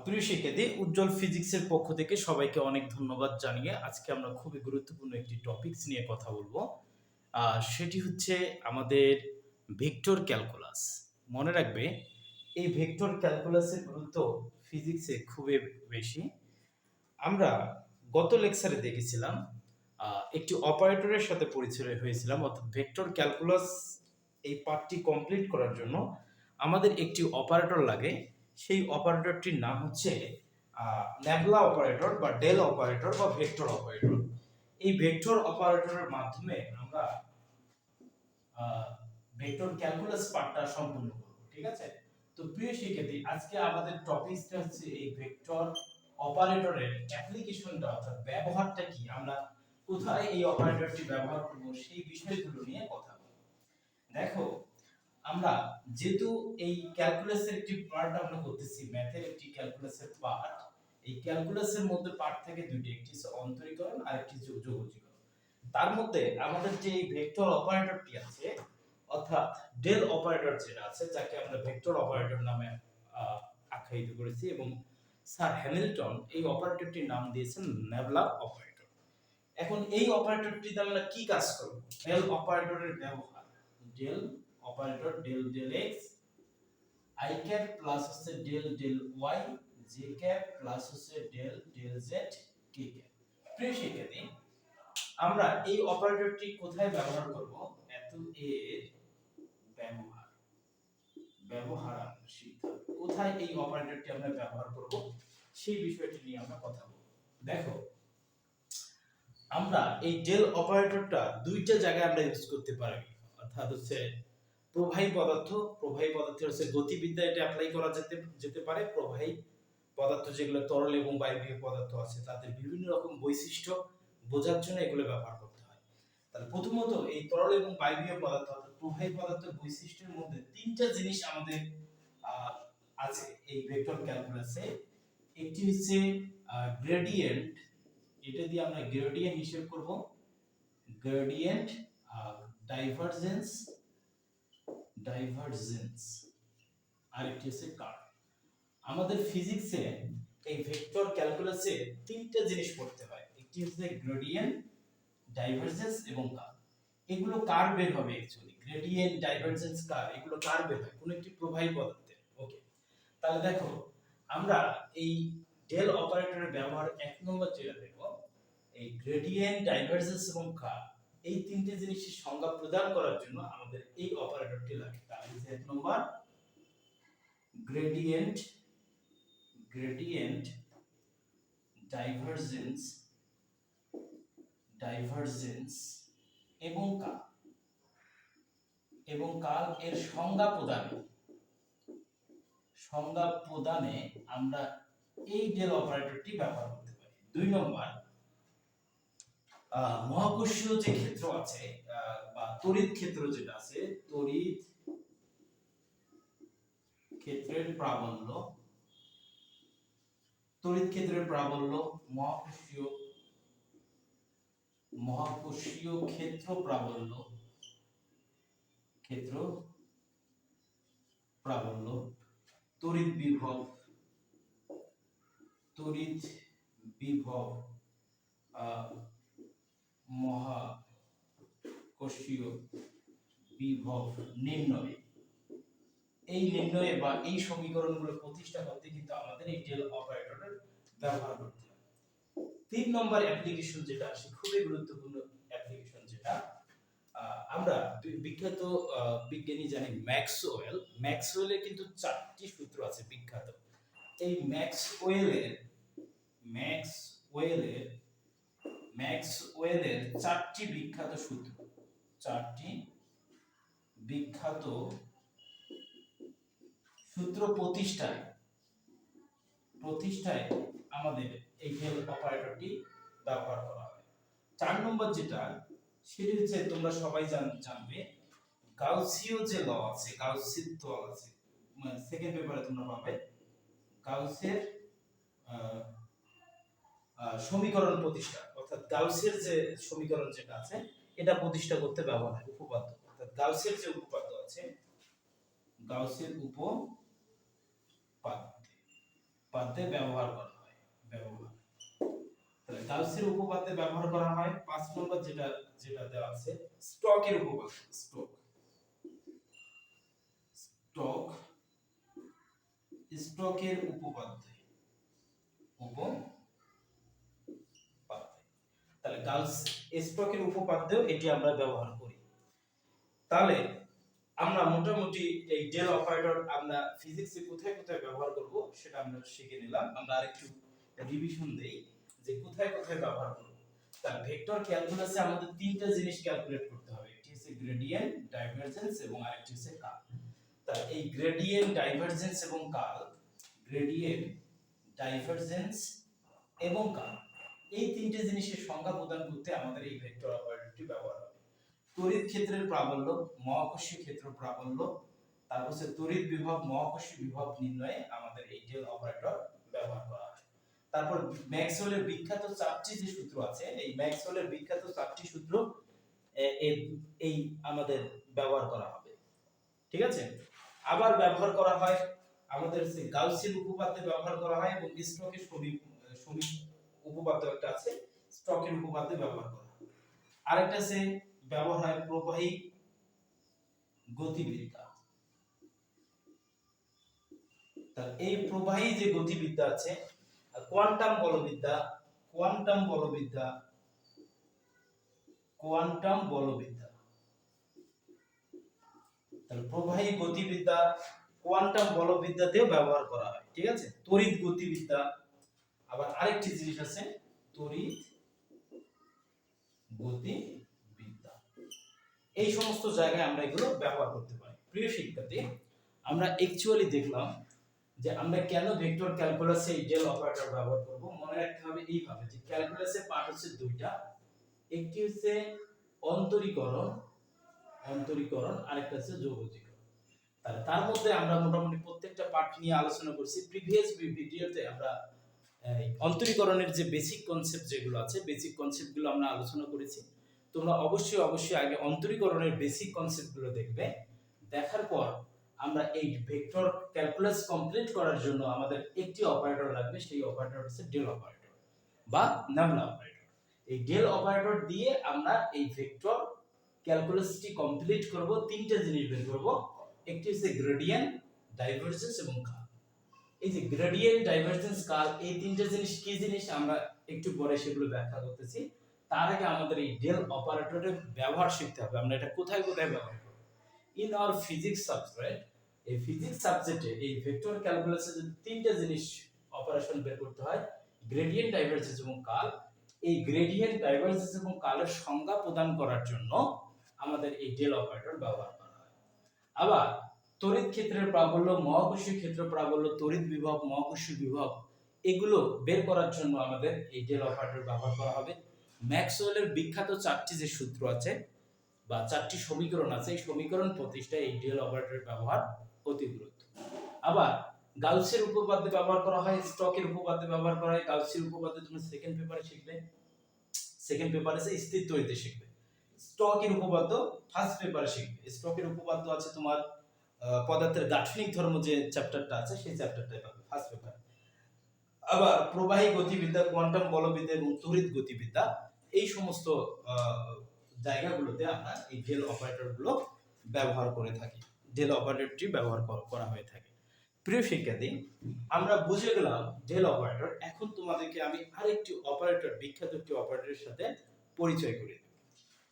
প্রিয় শিক্ষার্থী, উজ্জ্বল ফিজিক্সের পক্ষ থেকে সবাইকে অনেক ধন্যবাদ জানিয়ে আজকে আমরা খুবই গুরুত্বপূর্ণ একটি টপিকস নিয়ে কথা বলবো। সেটি হচ্ছে আমাদের ভেক্টর ক্যালকুলাস। মনে রাখবে, এই ভেক্টর ক্যালকুলাসের গুরুত্ব ফিজিক্সে খুবই বেশি। আমরা গত লেকচারে দেখেছিলাম একটি অপারেটরের সাথে পরিচয় হয়েছিলাম, অর্থাৎ ভেক্টর ক্যালকুলাস এই পার্টটি কমপ্লিট করার জন্য আমাদের একটি অপারেটর লাগে। সেই অপারেটরটির নাম হচ্ছে ন্যাবলা অপারেটর বা ডেল অপারেটর বা ভেক্টর অপারেটর। এই ভেক্টর অপারেটরের মাধ্যমে আমরা ভেক্টর ক্যালকুলাস পার্টটা সম্পূর্ণ করব। ঠিক আছে? তো প্রিয় শিক্ষার্থী, আজকে আমাদের টপিকটা হচ্ছে এই ভেক্টর অপারেটরের অ্যাপ্লিকেশনটা, অর্থাৎ ব্যবহারটা কি, আমরা কোথায় এই অপারেটরটি ব্যবহার করব সেই বিষয়গুলো নিয়ে কথা বলব। দেখো, আমরা যেহেতু এই ক্যালকুলাসের একটি পার্ট আমরা করতেছি, ম্যাথের একটি ক্যালকুলাসের পার্ট, এই ক্যালকুলাসের মধ্যে পার্ট থেকে দুইটি, একটি হচ্ছে অন্তরীকরণ আর একটি যোগজীকরণ। তার মধ্যে আমাদের যে ভেক্টর অপারেটরটি আছে, অর্থাৎ ডেল অপারেটর যেটা আছে, যাকে আমরা ভেক্টর অপারেটর নামে আখ্যায়িত করেছি, এবং স্যার হ্যামিল্টন এই অপারেটরটির নাম দিয়েছেন নেবলা অপারেটর। এখন এই অপারেটরটিতে আমরা কি কাজ করব? ডেল অপারেটরের ব্যবহার, del operator del del x i cap plus হচ্ছে del del y j cap plus হচ্ছে del del z k cap. প্রিয় শিক্ষার্থী, আমরা এই অপারেটরটি কোথায় ব্যবহার করব? এত এর ব্যবহার ব্যবহার আমরা শিখব। কোথায় এই অপারেটরটি আমরা ব্যবহার করব সেই বিষয়টি নিয়ে আমরা কথা বলব। দেখো, আমরা এই ডেল অপারেটরটা দুইটা জায়গায় আমরা ইউজ করতে পারি, অর্থাৎ হচ্ছে প্রবাহী পদার্থের হচ্ছে গতিবিদ্যা এটা অ্যাপ্লাই করা যেতে পারে। প্রবাহী পদার্থ যেগুলো তরল এবং বায়বীয় পদার্থ আছে, তাদের বিভিন্ন রকম বৈশিষ্ট্য বোঝার জন্য এগুলো ব্যবহার করতে হয়। তাহলে প্রথমত এই তরল এবং বায়বীয় পদার্থ, অর্থাৎ প্রবাহী পদার্থের বৈশিষ্ট্যের মধ্যে তিনটা জিনিস আমাদের আছে এই ভেক্টর ক্যালকুলাসে। একটি হচ্ছে গ্রেডিয়েন্ট, এটা দিয়ে আমরা গ্রেডিয়েন্ট হিসাব করব, গ্রেডিয়েন্ট, ডাইভারজেন্স আরেকটি হচ্ছে কার্ভ। আমাদের ফিজিক্সে এই ভেক্টর ক্যালকুলাসে তিনটা জিনিস পড়তে হয়, একটি হচ্ছে গ্রেডিয়েন্ট, ডাইভারজেন্স এবং কার্ভ। এগুলো কার বের হবে? অ্যাকচুয়ালি গ্রেডিয়েন্ট, ডাইভারজেন্স, কার্ভ এগুলো কার বের হয়? কোন একটি প্রবাহী পদার্থের। ওকে, তাহলে দেখো, আমরা এই ডেল অপারেটরের ব্যবহার এক নম্বর যেটা দেখব, এই গ্রেডিয়েন্ট, ডাইভারজেন্স এবং কার্ভ এই তিনটে জিনিসের সংজ্ঞা প্রদান করার জন্য আমাদের এই অপারেটরটি লাগে। তাহলে এক নম্বর গ্রেডিয়েন্ট, ডাইভারজেন্স এবং কার্ভ এর সংজ্ঞা প্রদানে আমরা এই ডেল অপারেটরটি ব্যবহার করতে পারি। দুই নম্বর, মহাকর্ষীয় যে ক্ষেত্র আছে বা তড়িৎ ক্ষেত্র যেটা আছে, তড়িৎ ক্ষেত্রের প্রাবল্য, মহাকর্ষীয় ক্ষেত্র প্রাবল্য, তড়িৎ বিভব মহাকর্ষীয় বিভব নির্ণয়, এই নির্ণয়ে বা এই সমীকরণগুলো প্রতিষ্ঠা করতে কিন্তু আমাদের এই ডেল অপারেটরের ব্যবহার করতে হবে। তিন নম্বর অ্যাপ্লিকেশন যেটা আসে, খুবই গুরুত্বপূর্ণ অ্যাপ্লিকেশন, যেটা আমরা বিখ্যাত বিজ্ঞানী জানি ম্যাক্সওয়েলের কিন্তু চারটি সূত্র আছে বিখ্যাত। এই ম্যাক্সওয়েলের চারটি বিখ্যাত সূত্র প্রতিষ্ঠায় আমাদের এই ডেল অপারেটরটি ব্যবহার করা হয়। চার নম্বর যেটা, সেটি হচ্ছে তোমরা সবাই জানবে, গাউসীয় যে ল আছে, সেকেন্ড পেপারে তোমরা পাবে গাউসের সমীকরণ প্রতিষ্ঠা, অর্থাৎ গাউসের যে সমীকরণ যেটা আছে এটা প্রতিষ্ঠা করতে ব্যবহার হয় উপপাদ্য। অর্থাৎ গাউসের যে উপপাদ্য আছে, গাউসের উপপাদ্য উপপাদ্যে ব্যবহার করা হয়। ব্যবহার, তাহলে গাউসের উপপাদ্যে ব্যবহার করা হয় 5 নম্বর যেটা যেটা দেওয়া আছে স্টকের উপপাদ্য। স্টক স্টকের উপপাদ্যে তাহলে গাউস স্টকের উপপাদ্যেও এটি আমরা ব্যবহার করি। তাহলে আমরা মোটামুটি এই ডেল অপারেটর আমরা ফিজিক্সে কোথায় কোথায় ব্যবহার করব সেটা আমরা শিখে নিলাম। আমরা আরেকটু রিভিশন দেই যে কোথায় কোথায় ব্যবহার করব। তাহলে ভেক্টর ক্যালকুলাসে আমাদের তিনটা জিনিস ক্যালকুলেট করতে হবে, একটি হচ্ছে গ্রেডিয়েন্ট, ডাইভারজেন্স এবং আরেকটি হচ্ছে কার্ল। তাহলে এই গ্রেডিয়েন্ট, ডাইভারজেন্স এবং কার্ল, গ্রেডিয়েন্ট, ডাইভারজেন্স এবং কার্ল, এই তিনটে জিনিসের সংজ্ঞা প্রদান করতে আমাদের এই ভেক্টর অপারেটরটি ব্যবহার হবে। তড়িৎ ক্ষেত্রের প্রাবল্য, মহাকর্ষীয় ক্ষেত্র প্রাবল্য, তারপর হচ্ছে তড়িৎ বিভব, মহাকর্ষীয় বিভব নির্ণয়ে আমাদের এই ডেল অপারেটর ব্যবহার করা হয়। তারপর ম্যাক্সওয়েলের বিখ্যাত চারটি যে সূত্র আছে, এই ম্যাক্সওয়েলের বিখ্যাত চারটি সূত্র এই আমাদের ব্যবহার করা হবে। ঠিক আছে? আবার ব্যবহার করা হয় আমাদের যে গাউসিয়ান উপপাদ্যে ব্যবহার করা হয় এবং স্টোকের উপপাদ্য একটা আছে, স্টোকের উপপাদ্যে ব্যবহার করা হয়। আরেকটা আছে ব্যবহার হয় প্রবাহী গতিবিদ্যা। তাহলে এই প্রবাহী যে গতিবিদ্যা আছে, কোয়ান্টাম বলবিদ্যা, কোয়ান্টাম বলবিদ্যা, কোয়ান্টাম বলবিদ্যা, তাহলে প্রবাহী গতিবিদ্যা, কোয়ান্টাম বলবিদ্যাতেও ব্যবহার করা হয়। ঠিক আছে? তড়িৎ গতিবিদ্যা, আবার আরেকটি জিনিস আছে তড়িৎ গতিবিদ্যা, এই সমস্ত জায়গায় আমরা এগুলো ব্যবহার করতে পারি। প্রিয় শিক্ষার্থী, আমরা অ্যাকচুয়ালি দেখলাম যে আমরা কেন ভেক্টর ক্যালকুলাসে এই ডেল অপারেটর ব্যবহার করব। মনে রাখতে হবে এইভাবে যে ক্যালকুলাসে পার্ট হচ্ছে দুইটা, একটি হচ্ছে অন্তরীকরণ, আরেকটা হচ্ছে যোগজীকরণ। তাহলে তার মধ্যে আমরা মোটামুটি প্রত্যেকটা পার্ট নিয়ে আলোচনা করছি। প্রিভিয়াস ভিডিওতে আমরা অন্তরীকরণের যে বেসিক কনসেপ্ট যেগুলো আছে, বেসিক কনসেপ্টগুলো আমরা আলোচনা করেছি। তোমরা অবশ্যই আগে অন্তরীকরণের বেসিক কনসেপ্টগুলো দেখবে। দেখার পর আমরা এই ভেক্টর ক্যালকুলাস কমপ্লিট করার জন্য আমাদের একটি অপারেটর লাগবে, সেই অপারেটর হচ্ছে ডেল অপারেটর বা নামলা অপারেটর। এই ডেল অপারেটর দিয়ে আমরা এই ভেক্টর ক্যালকুলাসটি কমপ্লিট করব। তিনটা জিনিস বের করব, একটি হচ্ছে গ্রেডিয়েন্ট, ডাইভারজেন্স এবং কার্ল। এই যে গ্রেডিয়েন্ট, ডাইভারজেন্স, কার্ল, এই তিনটা জিনিস কি জিনিস আমরা একটু পরে সেগুলো ব্যাখ্যা করতেছি। তার আগে আমাদের এই ডেল অপারেটরের ব্যবহার শিখতে হবে। আমরা এটা কোথায় কোথায় ব্যবহার করব। ইন আওয়ার ফিজিক্স সাবজেক্ট, এই ফিজিক্স সাবজেক্টে এই ভেক্টর ক্যালকুলাসে যদি তিনটা জিনিস অপারেশন বের করতে হয়, গ্রেডিয়েন্ট, ডাইভারজেন্স এবং কার্ল, এই গ্রেডিয়েন্ট, ডাইভারজেন্স এবং কার্লের সংজ্ঞা প্রদান করার জন্য আমাদের এই ডেল অপারেটর ব্যবহার করা হয়। আবার তড়িৎ ক্ষেত্রের প্রাবল্য, মহাকর্ষীয় ক্ষেত্র প্রাবল্য, তড়িৎ বিভব, মহাকর্ষীয় বিভব, এগুলো বের করার জন্য আমাদের এই ডেল অপারেটর ব্যবহার করা হবে। ম্যাক্সওয়েলের বিখ্যাত চারটি যে সূত্র আছে বা চারটি সমীকরণ আছে, এই সমীকরণ প্রতিষ্ঠায় এই ডেল অপারেটরের ব্যবহার অতি গুরুত্বপূর্ণ। আবার গাউসের উপপাদ্যে ব্যবহার করা হয়, স্টকের উপপাদ্যে ব্যবহার করা হয়। গাউসের উপপাদ্য তুমি সেকেন্ড পেপারে শিখবে, সেকেন্ড পেপারে স্থির তড়িতে শিখবে। স্টকের উপপাদ্য ফার্স্ট পেপারে শিখবে। স্টকের উপপাদ্য আছে তোমার পদার্থের গাঠনিক ধর্ম যে চ্যাপ্টারটা আছে, সেই চ্যাপ্টারটাই পাবে ফার্স্ট পেপারে। আবার প্রবাহী গতিবিদ্যা, কোয়ান্টাম বলবিদ্যা এবং তড়িৎ গতিবিদ্যা, এই সমস্ত জায়গাগুলোতে আমরা এই ডেল অপারেটরগুলো ব্যবহার করে থাকি, ডেল অপারেটরটি ব্যবহার করা হয়ে থাকে। প্রিয় শিক্ষার্থী, আমরা বুঝে গেলাম ডেল অপারেটর। এখন তোমাদেরকে আমি আরেকটি অপারেটর, বিখ্যাত একটি অপারেটরের সাথে পরিচয় করিয়ে দেব।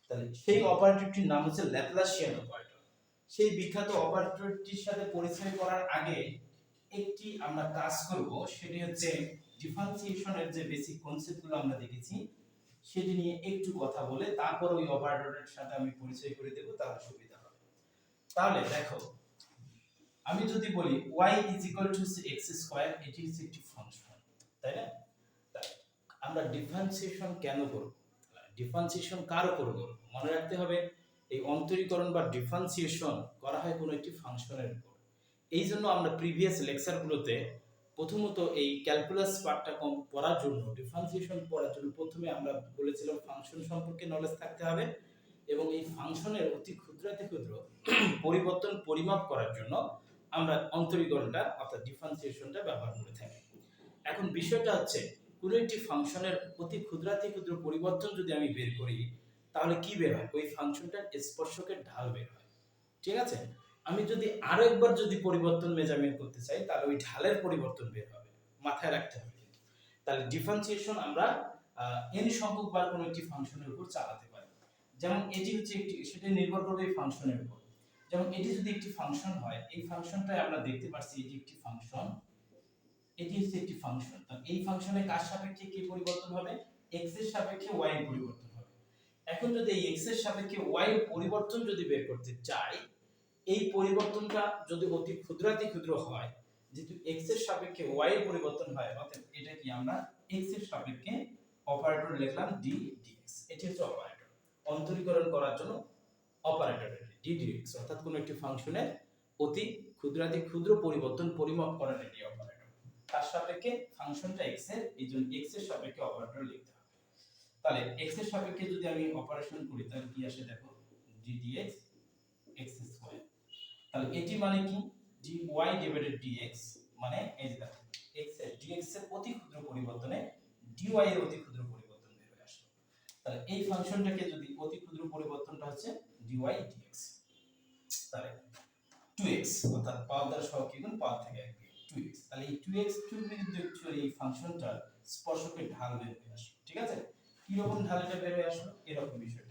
তাহলে সেই অপারেটরটির নাম হচ্ছে ল্যাপ্লাসিয়ান অপারেটর। সেই বিখ্যাত অপারেটরটির সাথে পরিচয় করার আগে একটি আমরা কাজ করব, সেটি হচ্ছে ডিফারেন্সিয়েশনের যে বেসিক কনসেপ্টগুলো আমরা দেখেছি সেটি নিয়ে একটু কথা বলে তারপর ওই অপারেটরের সাথে আমি পরিচয় করে দেব, তাহলে সুবিধা হবে। তাহলে দেখো, আমি যদি বলি y x², এটি হচ্ছে একটি ফাংশন, তাই না? আমরা ডিফারেন্সিয়েশন কেন করব? ডিফারেন্সিয়েশন কার উপর করব? মনে রাখতে হবে এই অন্তরীকরণ বা ডিফারেন্সিয়েশন করা হয় কোনো একটি ফাংশনের উপর। এই জন্য আমরা প্রিভিয়াস লেকচারগুলোতে প্রথমত এই ক্যালকুলাস পার্টটা পড়ার জন্য, ডিফারেন্সিয়েশন পড়ার জন্য প্রথমে আমরা বলেছিলাম ফাংশন সম্পর্কে নলেজ থাকতে হবে এবং এই ফাংশনের অতি ক্ষুদ্রাতি ক্ষুদ্র পরিবর্তন পরিমাপ করার জন্য আমরা অন্তরীকরণটা অর্থাৎ ডিফারেন্সিয়েশনটা ব্যবহার করে থাকি। এখন বিষয়টা হচ্ছে কোন একটি ফাংশনের অতি ক্ষুদ্রাতি ক্ষুদ্র পরিবর্তন যদি আমি বের করি তাহলে কি বের হয়, ওই ফাংশনটার স্পর্শকের ঢাল বের হয়। ঠিক আছে, আমি যদি আরো একবার যদি পরিবর্তন মেজারমেন্ট করতে চাই তাহলে ওই ঢালের পরিবর্তন বের হবে, মাথায় রাখতে হবে। তাহলে ডিফারেন্সিয়েশন আমরা n সংখ্যক বার কোনো একটি ফাংশনের উপর চালাতে পারি। যেমন এটি হচ্ছে একটি, সেটা নির্ভর করবে এই ফাংশনের উপর। যেমন এটি যদি একটি ফাংশন হয়, এই ফাংশনটাই আমরা দেখতে পাচ্ছি এটি একটি ফাংশন, এটি হচ্ছে একটি ফাংশন। তো এই ফাংশনে কার সাপেক্ষে কি পরিবর্তন হবে, x এর সাপেক্ষে y এর পরিবর্তন হবে। এখন যদি এই x এর সাপেক্ষে y এর পরিবর্তন যদি বের করতে চাই, এই পরিবর্তনটা যদি অতি ক্ষুদ্রাতি ক্ষুদ্র হয়, যেহেতু x এর সাপেক্ষে y এর পরিবর্তন হয়, অর্থাৎ এটা কি আমরা x এর সাপেক্ষে অপারেটর লিখলাম d dx, এটি হচ্ছে অপারেটর অন্তরীকরণ করার জন্য অপারেটর d dx, অর্থাৎ কোন একটি ফাংশনের অতি ক্ষুদ্রাতি ক্ষুদ্র পরিবর্তন পরিমাপ করার এটি অপারেটর। তার সাপেক্ষে ফাংশনটা x এর, এইজন্য x এর সাপেক্ষে অপারেটর লিখতে হবে। তাহলে x এর সাপেক্ষে যদি আমি অপারেশন করি তাহলে কি আসে দেখো, d dx x স্কয়ার। তাহলে এটি মানে কি, dy ডিভাইডেড dx, মানে এই যে দেখো x এর dx এর অতি ক্ষুদ্র পরিবর্তনে dy এর অতি ক্ষুদ্র পরিবর্তন বের হয়ে আসলো। তাহলে এই ফাংশনটাকে যদি অতি ক্ষুদ্র পরিবর্তনটা হচ্ছে dy dx, তাহলে 2x, অর্থাৎ পাওয়ার দ্বারা সহগ কি গুণ, পাওয়ার থেকে 1 বিয়োগ 2x, তাহলে এই 2x কিন্তু অ্যাকচুয়ালি এই ফাংশনটার স্পর্শকের ঢাল বের হয়ে আসলো। ঠিক আছে, কি রকম ঢাল এটা বের হয়ে আসলো, এরকম বিষয়টা